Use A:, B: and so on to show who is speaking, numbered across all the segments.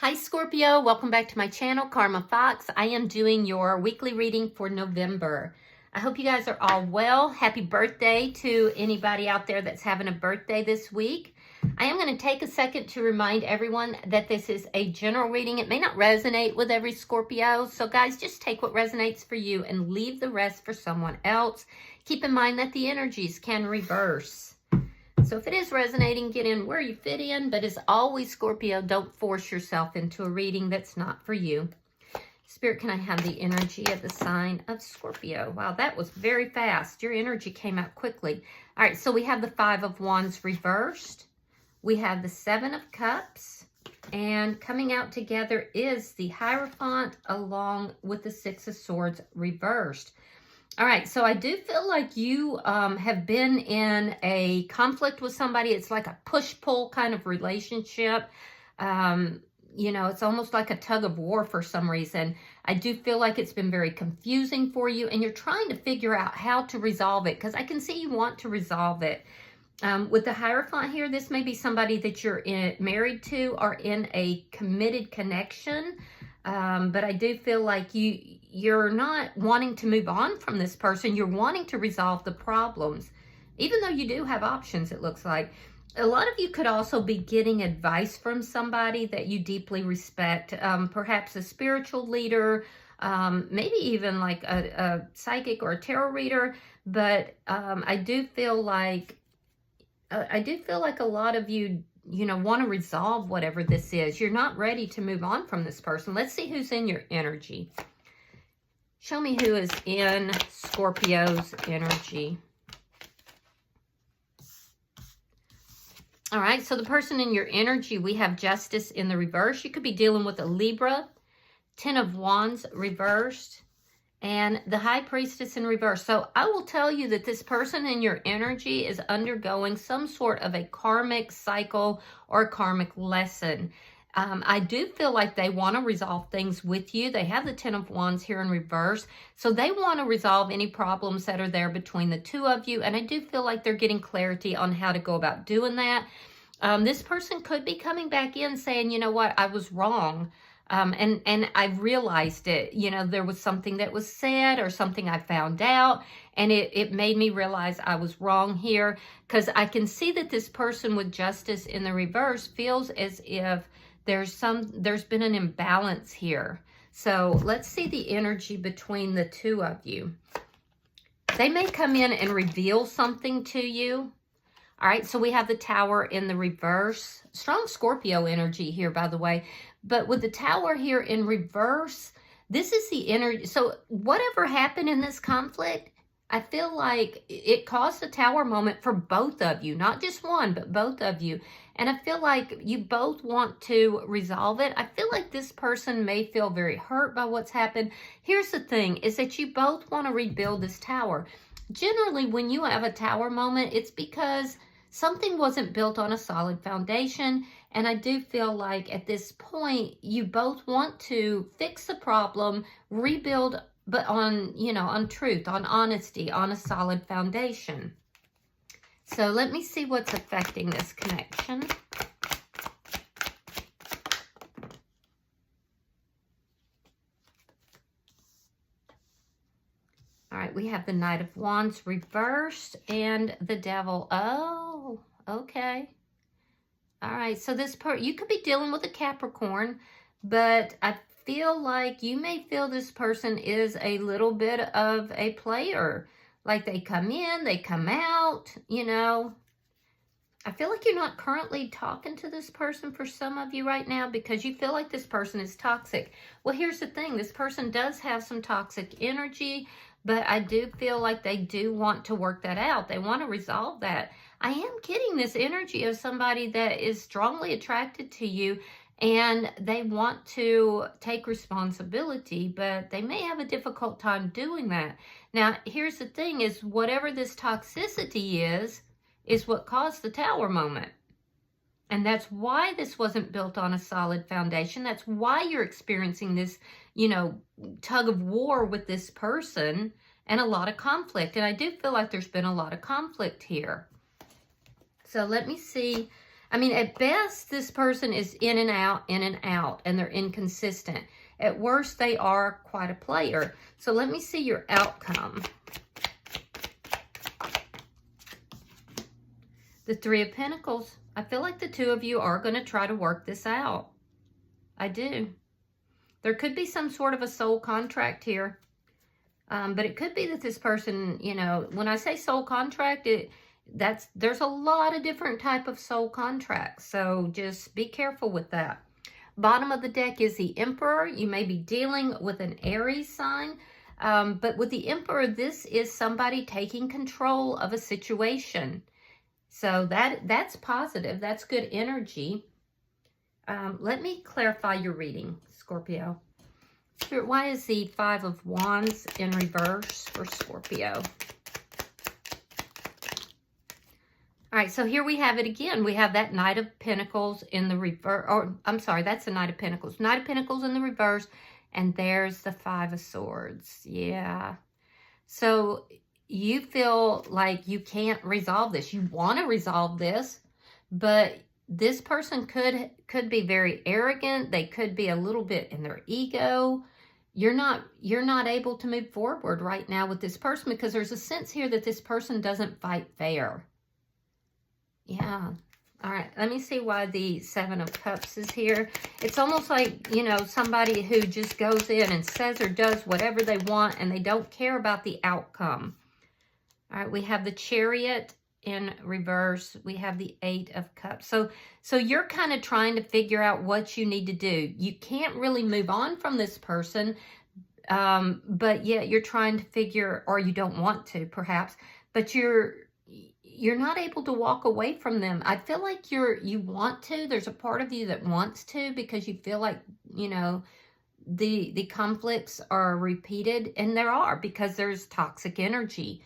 A: Hi Scorpio, welcome back to my channel, Karma Fox. I am doing your weekly reading for November. I hope you guys are all well. Happy birthday to anybody out there that's having a birthday this week. I am going to take a second to remind everyone that this is a general reading. It may not resonate with every Scorpio, so guys, just take what resonates for you and leave the rest for someone else. Keep in mind that the energies can reverse. So if it is resonating, get in where you fit in. But as always, Scorpio, don't force yourself into a reading that's not for you. Spirit, can I have the energy of the sign of Scorpio? Wow, that was very fast. Your energy came out quickly. All right, so we have the Five of Wands reversed. We have the Seven of Cups. And coming out together is the Hierophant along with the Six of Swords reversed. All right, so I do feel like you have been in a conflict with somebody. It's like a push-pull kind of relationship. You know, it's almost like a tug of war for some reason. I do feel like it's been very confusing for you, and you're trying to figure out how to resolve it, because I can see you want to resolve it. With the Hierophant here, this may be somebody that you're married to or in a committed connection. But I do feel like you're not wanting to move on from this person. You're wanting to resolve the problems, even though you do have options, it looks like. A lot of you could also be getting advice from somebody that you deeply respect, perhaps a spiritual leader, maybe even like a psychic or a tarot reader. But I do feel like a lot of you want to resolve whatever this is. You're not ready to move on from this person. Let's see who's in your energy. Show me who is in Scorpio's energy. All right, so the person in your energy, we have Justice in the reverse. You could be dealing with a Libra, Ten of Wands reversed, and the High Priestess in reverse. So I will tell you that this person in your energy is undergoing some sort of a karmic cycle or a karmic lesson. I do feel like they want to resolve things with you. They have the Ten of Wands here in reverse. So they want to resolve any problems that are there between the two of you. And I do feel like they're getting clarity on how to go about doing that. This person could be coming back in saying, you know what, I was wrong. And I realized it, there was something that was said or something I found out, and it made me realize I was wrong here, because I can see that this person with Justice in the reverse feels as if there's been an imbalance here. So let's see the energy between the two of you. They may come in and reveal something to you. All right, so we have the Tower in the reverse. Strong Scorpio energy here, by the way. But with the Tower here in reverse, this is the energy. So whatever happened in this conflict, I feel like it caused a Tower moment for both of you. Not just one, but both of you. And I feel like you both want to resolve it. I feel like this person may feel very hurt by what's happened. Here's the thing, is that you both want to rebuild this Tower. Generally, when you have a Tower moment, it's because something wasn't built on a solid foundation. And I do feel like at this point, you both want to fix the problem, rebuild, but on, on truth, on honesty, on a solid foundation. So let me see what's affecting this connection. All right, we have the Knight of Wands reversed and the Devil. Oh, okay. All right, so you could be dealing with a Capricorn, but I feel like you may feel this person is a little bit of a player. Like they come in, they come out, I feel like you're not currently talking to this person for some of you right now because you feel like this person is toxic. Well, here's the thing. This person does have some toxic energy, but I do feel like they do want to work that out. They want to resolve that. I am getting this energy of somebody that is strongly attracted to you, and they want to take responsibility, but they may have a difficult time doing that. Now, here's the thing, is whatever this toxicity is what caused the Tower moment. And that's why this wasn't built on a solid foundation. That's why you're experiencing this, tug of war with this person and a lot of conflict. And I do feel like there's been a lot of conflict here. So let me see. I mean, at best, this person is in and out, and they're inconsistent. At worst, they are quite a player. So let me see your outcome. The Three of Pentacles. I feel like the two of you are going to try to work this out. I do. There could be some sort of a soul contract here. But it could be that this person, you know, when I say soul contract, there's a lot of different type of soul contracts. So just be careful with that. Bottom of the deck is the Emperor. You may be dealing with an Aries sign. But with the Emperor, this is somebody taking control of a situation. So that's positive. That's good energy. Let me clarify your reading, Scorpio. Spirit, why is the Five of Wands in reverse for Scorpio? All right, so here we have it again. We have that Knight of Pentacles in the reverse. Or, I'm sorry, that's the Knight of Pentacles. Knight of Pentacles in the reverse. And there's the Five of Swords. Yeah. So you feel like you can't resolve this. You want to resolve this, but this person could be very arrogant. They could be a little bit in their ego. You're not able to move forward right now with this person because there's a sense here that this person doesn't fight fair. Yeah. All right. Let me see why the Seven of Cups is here. It's almost like, you know, somebody who just goes in and says or does whatever they want and they don't care about the outcome. All right. We have the Chariot in reverse. We have the Eight of Cups. So you're kind of trying to figure out what you need to do. You can't really move on from this person, but yet you're trying to figure, or you don't want to perhaps, but you're not able to walk away from them. I feel like you want to. There's a part of you that wants to because you feel like, you know, the conflicts are repeated, and there are because there's toxic energy.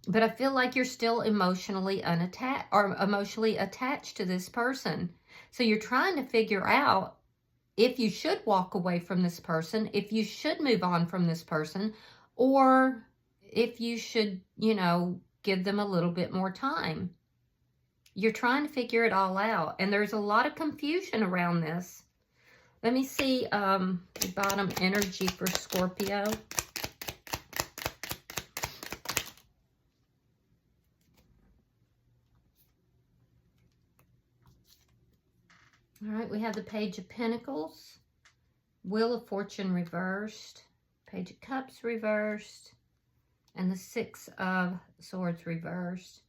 A: But I feel like you're still emotionally unattached or emotionally attached to this person. So you're trying to figure out if you should walk away from this person, if you should move on from this person, or if you should, you know, give them a little bit more time. You're trying to figure it all out. And there's a lot of confusion around this. Let me see the bottom energy for Scorpio. All right, we have the Page of Pentacles, Wheel of Fortune reversed, Page of Cups reversed, and the Six of Swords reversed.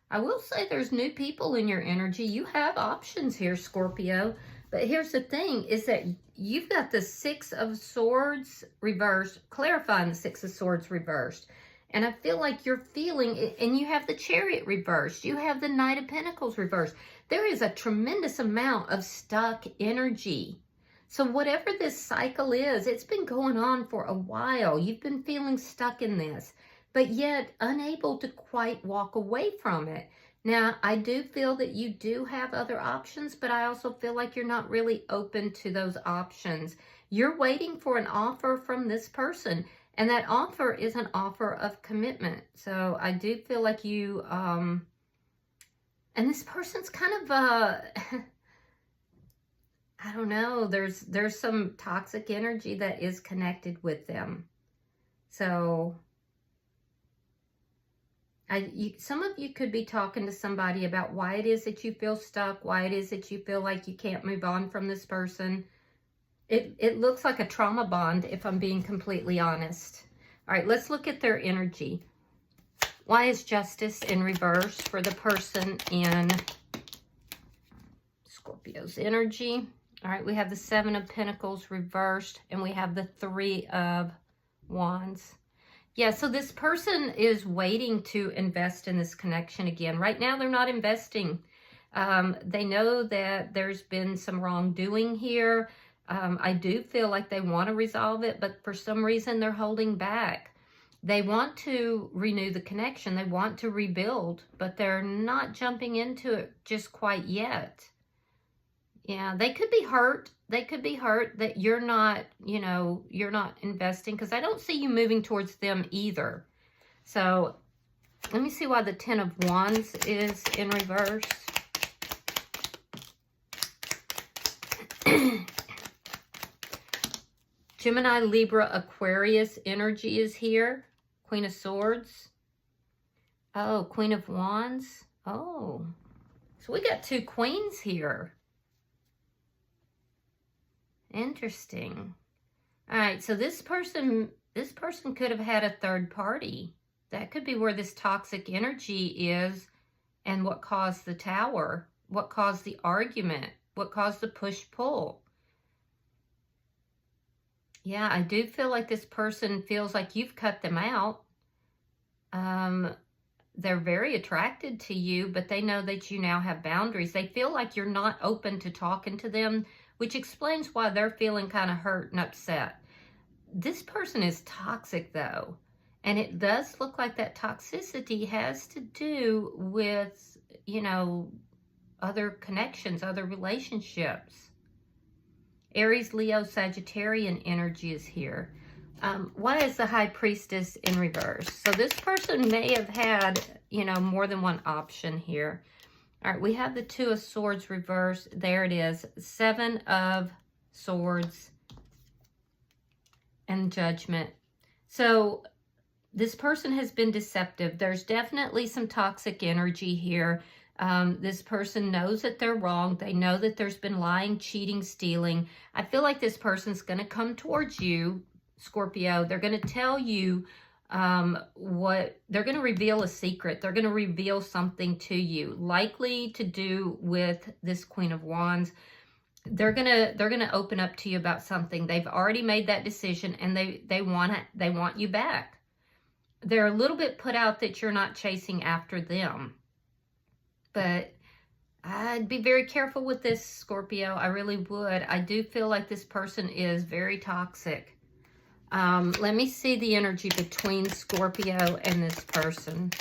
A: I will say there's new people in your energy. You have options here, Scorpio. But here's the thing, is that you've got the Six of Swords reversed, clarifying the Six of Swords reversed. And I feel like you're feeling it, and you have the Chariot reversed. You have the Knight of Pentacles reversed. There is a tremendous amount of stuck energy. So whatever this cycle is, it's been going on for a while. You've been feeling stuck in this, but yet unable to quite walk away from it. Now, I do feel that you do have other options, but I also feel like you're not really open to those options. You're waiting for an offer from this person, and that offer is an offer of commitment. So I do feel like you, and this person's kind of, I don't know, there's some toxic energy that is connected with them. So some of you could be talking to somebody about why it is that you feel stuck, why it is that you feel like you can't move on from this person. It looks like a trauma bond, if I'm being completely honest. All right, let's look at their energy. Why is Justice in reverse for the person in Scorpio's energy? All right, we have the Seven of Pentacles reversed, and we have the Three of Wands. Yeah, so this person is waiting to invest in this connection again. Right now, they're not investing. They know that there's been some wrongdoing here. I do feel like they want to resolve it, but for some reason, they're holding back. They want to renew the connection. They want to rebuild, but they're not jumping into it just quite yet. Yeah, they could be hurt. They could be hurt that you're not, you know, you're not investing, because I don't see you moving towards them either. So let me see why the Ten of Wands is in reverse. Gemini, Libra, Aquarius energy is here. Queen of Swords. Oh, Queen of Wands. Oh, so we got two queens here. Interesting. All right, so this person could have had a third party. That could be where this toxic energy is, and what caused the Tower, what caused the argument, what caused the push-pull. Yeah, I do feel like this person feels like you've cut them out. They're very attracted to you, but they know that you now have boundaries. They feel like you're not open to talking to them, which explains why they're feeling kind of hurt and upset. This person is toxic, though, and it does look like that toxicity has to do with, you know, other connections, other relationships. Aries, Leo, Sagittarian energy is here. Why is the High Priestess in reverse? So this person may have had, you know, more than one option here. All right, we have the Two of Swords reversed. There it is. Seven of Swords and Judgment. So this person has been deceptive. There's definitely some toxic energy here. This person knows that they're wrong. They know that there's been lying, cheating, stealing. I feel like this person's going to come towards you, Scorpio. They're going to tell you they're going to reveal a secret. They're going to reveal something to you, likely to do with this Queen of Wands. They're gonna open up to you about something. They've already made that decision, and they want you back. They're a little bit put out that you're not chasing after them. But I'd be very careful with this, Scorpio. I really would. I do feel like this person is very toxic. Let me see the energy between Scorpio and this person.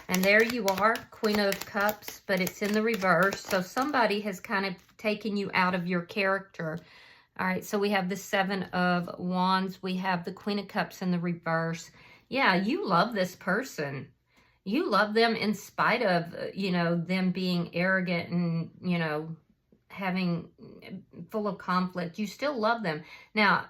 A: And there you are, Queen of Cups, but it's in the reverse. So somebody has kind of taken you out of your character. All right, so we have the Seven of Wands. We have the Queen of Cups in the reverse. Yeah, you love this person. You love them in spite of, you know, them being arrogant and, you know, having full of conflict. You still love them. Now,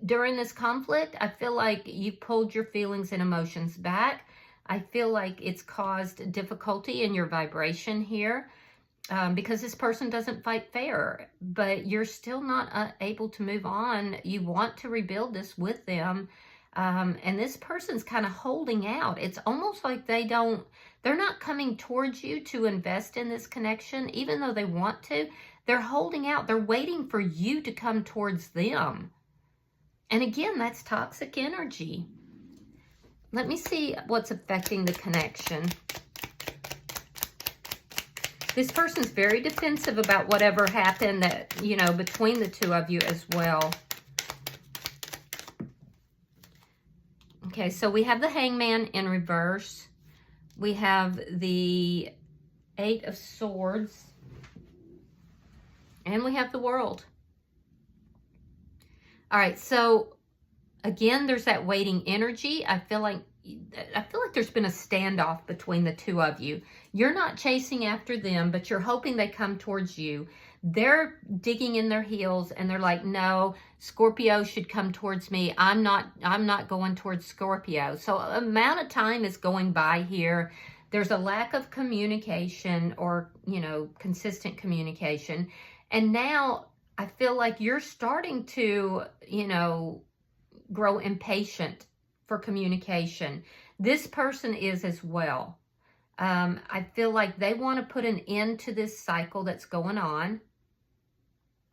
A: during this conflict, I feel like you pulled your feelings and emotions back. I feel like it's caused difficulty in your vibration here because this person doesn't fight fair, but you're still not able to move on. You want to rebuild this with them. And this person's kind of holding out. It's almost like they're not coming towards you to invest in this connection, even though they want to. They're holding out. They're waiting for you to come towards them. And again, that's toxic energy. Let me see what's affecting the connection. This person's very defensive about whatever happened that, you know, between the two of you as well. Okay, so we have the Hangman in reverse. We have the Eight of Swords. And we have the World. All right, so again, there's that waiting energy. I feel like there's been a standoff between the two of you. You're not chasing after them, but you're hoping they come towards you. They're digging in their heels and they're like, no, Scorpio should come towards me. I'm not going towards Scorpio. So amount of time is going by here. There's a lack of communication or, you know, consistent communication. And now I feel like you're starting to, you know, grow impatient for communication. This person is as well. I feel like they want to put an end to this cycle that's going on,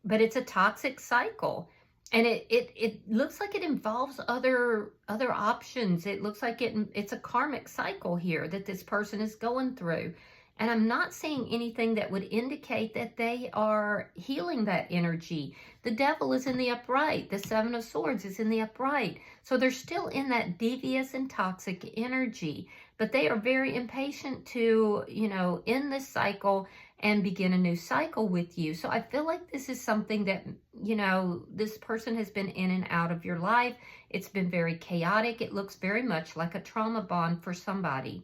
A: but it's a toxic cycle. And it looks like it involves other options. It looks like it's a karmic cycle here that this person is going through. And I'm not seeing anything that would indicate that they are healing that energy. The Devil is in the upright. The Seven of Swords is in the upright. So they're still in that devious and toxic energy. But they are very impatient to, you know, end this cycle and begin a new cycle with you. So I feel like this is something that, you know, this person has been in and out of your life. It's been very chaotic. It looks very much like a trauma bond for somebody.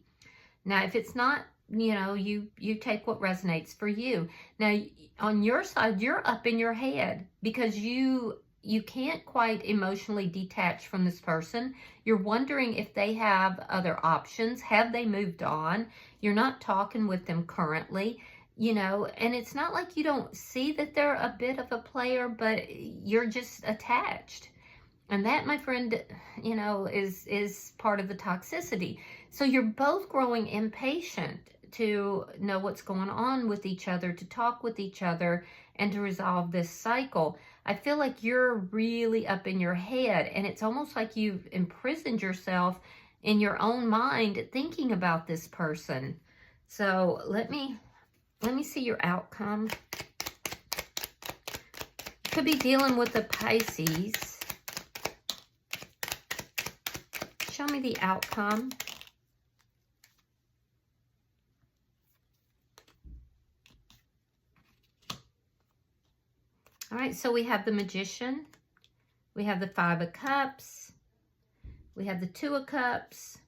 A: Now, if it's not you know, you take what resonates for you. Now, on your side, you're up in your head because you can't quite emotionally detach from this person. You're wondering if they have other options. Have they moved on? You're not talking with them currently, you know, and it's not like you don't see that they're a bit of a player, but you're just attached. And that, my friend, you know, is part of the toxicity. So you're both growing impatient to know what's going on with each other, to talk with each other, and to resolve this cycle. I feel like you're really up in your head, and it's almost like you've imprisoned yourself in your own mind thinking about this person. So let me see your outcome. Could be dealing with a Pisces. Show me the outcome. All right, so we have the Magician, we have the Five of Cups, we have the Two of Cups,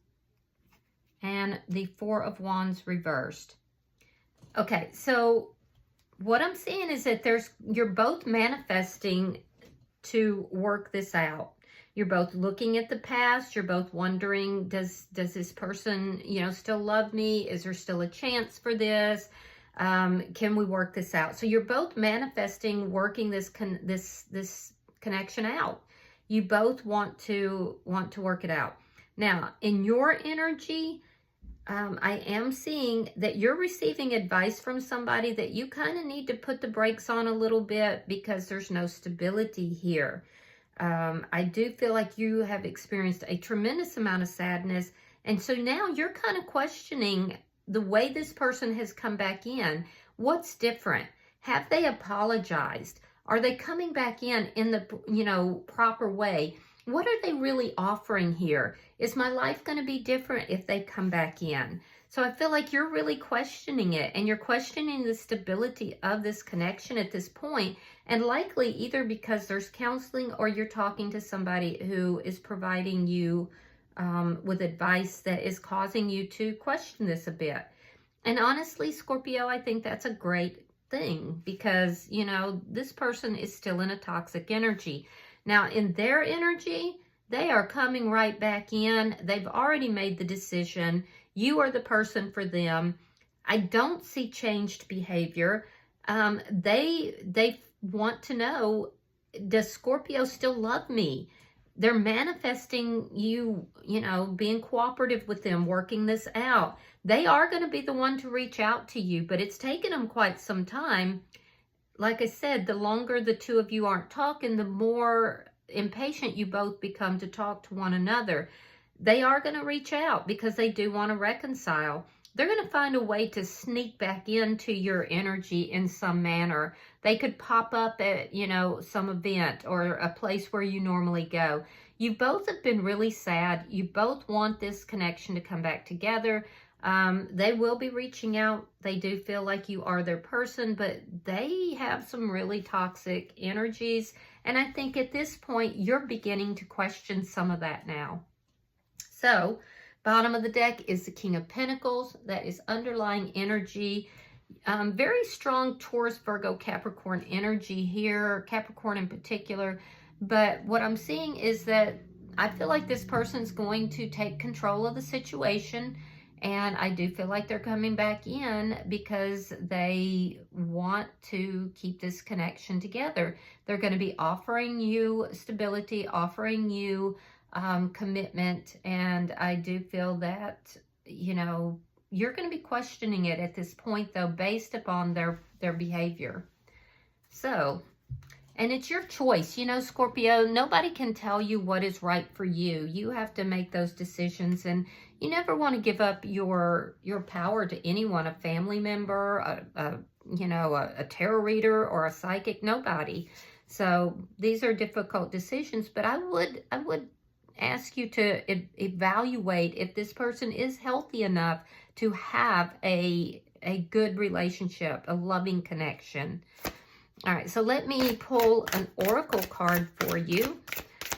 A: and the Four of Wands reversed. Okay, so what I'm seeing is that you're both manifesting to work this out. You're both looking at the past. You're both wondering, does this person, you know, still love me? Is there still a chance for this? Can we work this out? So you're both manifesting, working this connection out. You both want to work it out. Now, in your energy, I am seeing that you're receiving advice from somebody that you kind of need to put the brakes on a little bit because there's no stability here. I do feel like you have experienced a tremendous amount of sadness. And so now you're kind of questioning the way this person has come back in. What's different? Have they apologized? Are they coming back in the, you know, proper way? What are they really offering here? Is my life going to be different if they come back in? So I feel like you're really questioning it, and you're questioning the stability of this connection at this point, and likely either because there's counseling or you're talking to somebody who is providing you with advice that is causing you to question this a bit. And honestly, Scorpio, I think that's a great thing because, you know, this person is still in a toxic energy. Now, in their energy, they are coming right back in. They've already made the decision. You are the person for them. I don't see changed behavior. They want to know, does Scorpio still love me? They're manifesting you know, being cooperative with them, working this out. They are going to be the one to reach out to you, but it's taken them quite some time. Like I said, the longer the two of you aren't talking, the more impatient you both become to talk to one another. They are going to reach out because they do want to reconcile. They're going to find a way to sneak back into your energy in some manner. They could pop up at, you know, some event or a place where you normally go. You both have been really sad. You both want this connection to come back together. They will be reaching out. They do feel like you are their person, but they have some really toxic energies. And I think at this point, you're beginning to question some of that now. So, bottom of the deck is the King of Pentacles. That is underlying energy. Very strong Taurus, Virgo, Capricorn energy here. Capricorn in particular. But what I'm seeing is that I feel like this person's going to take control of the situation. And I do feel like they're coming back in because they want to keep this connection together. They're going to be offering you stability, offering you commitment. And I do feel that, you know, you're going to be questioning it at this point, though, based upon their behavior. So, and it's your choice. You know, Scorpio, nobody can tell you what is right for you. You have to make those decisions, and you never want to give up your power to anyone, a family member, a tarot reader or a psychic, nobody. So these are difficult decisions, but I would ask you to evaluate if this person is healthy enough to have a good relationship, a loving connection. All right, so let me pull an oracle card for you.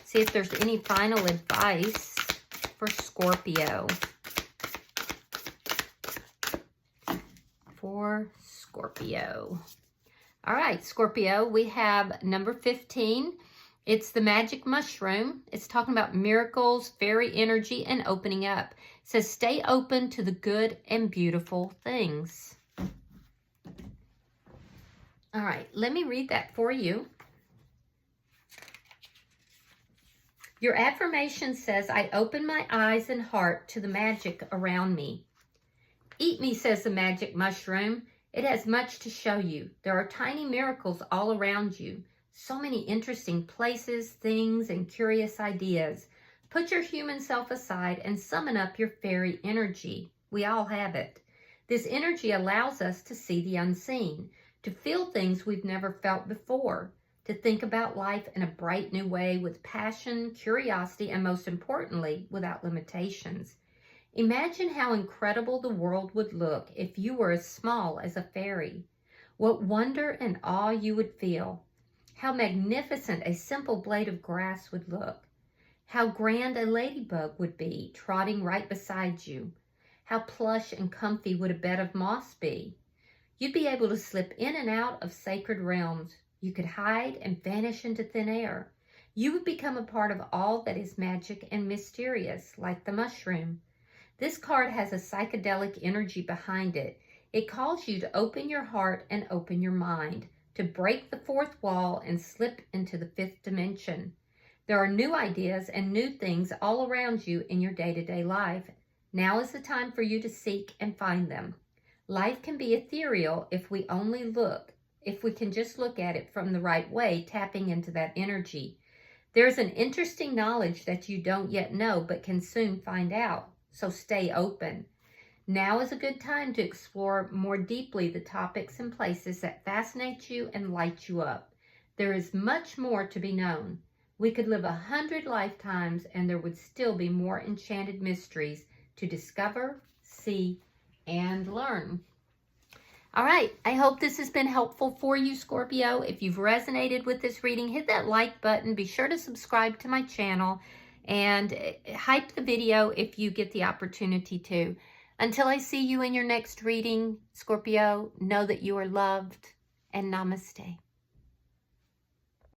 A: See if there's any final advice for Scorpio. for Scorpio. All right, Scorpio, we have number 15. It's the magic mushroom. It's talking about miracles, fairy energy, and opening up. It says, stay open to the good and beautiful things. All right, let me read that for you. Your affirmation says, I open my eyes and heart to the magic around me. Eat me, says the magic mushroom. It has much to show you. There are tiny miracles all around you. So many interesting places, things, and curious ideas. Put your human self aside and summon up your fairy energy. We all have it. This energy allows us to see the unseen, to feel things we've never felt before, to think about life in a bright new way with passion, curiosity, and most importantly, without limitations. Imagine how incredible the world would look if you were as small as a fairy. What wonder and awe you would feel. How magnificent a simple blade of grass would look. How grand a ladybug would be, trotting right beside you. How plush and comfy would a bed of moss be. You'd be able to slip in and out of sacred realms. You could hide and vanish into thin air. You would become a part of all that is magic and mysterious, like the mushroom. This card has a psychedelic energy behind it. It calls you to open your heart and open your mind, to break the fourth wall and slip into the fifth dimension. There are new ideas and new things all around you in your day-to-day life. Now is the time for you to seek and find them. Life can be ethereal if we only look. If we can just look at it from the right way, tapping into that energy. There's an interesting knowledge that you don't yet know, but can soon find out. So stay open. Now is a good time to explore more deeply the topics and places that fascinate you and light you up. There is much more to be known. We could live 100 lifetimes and there would still be more enchanted mysteries to discover, see, and learn. All right, I hope this has been helpful for you, Scorpio. If you've resonated with this reading, hit that like button. Be sure to subscribe to my channel and hype the video if you get the opportunity to. Until I see you in your next reading, Scorpio, know that you are loved, and namaste.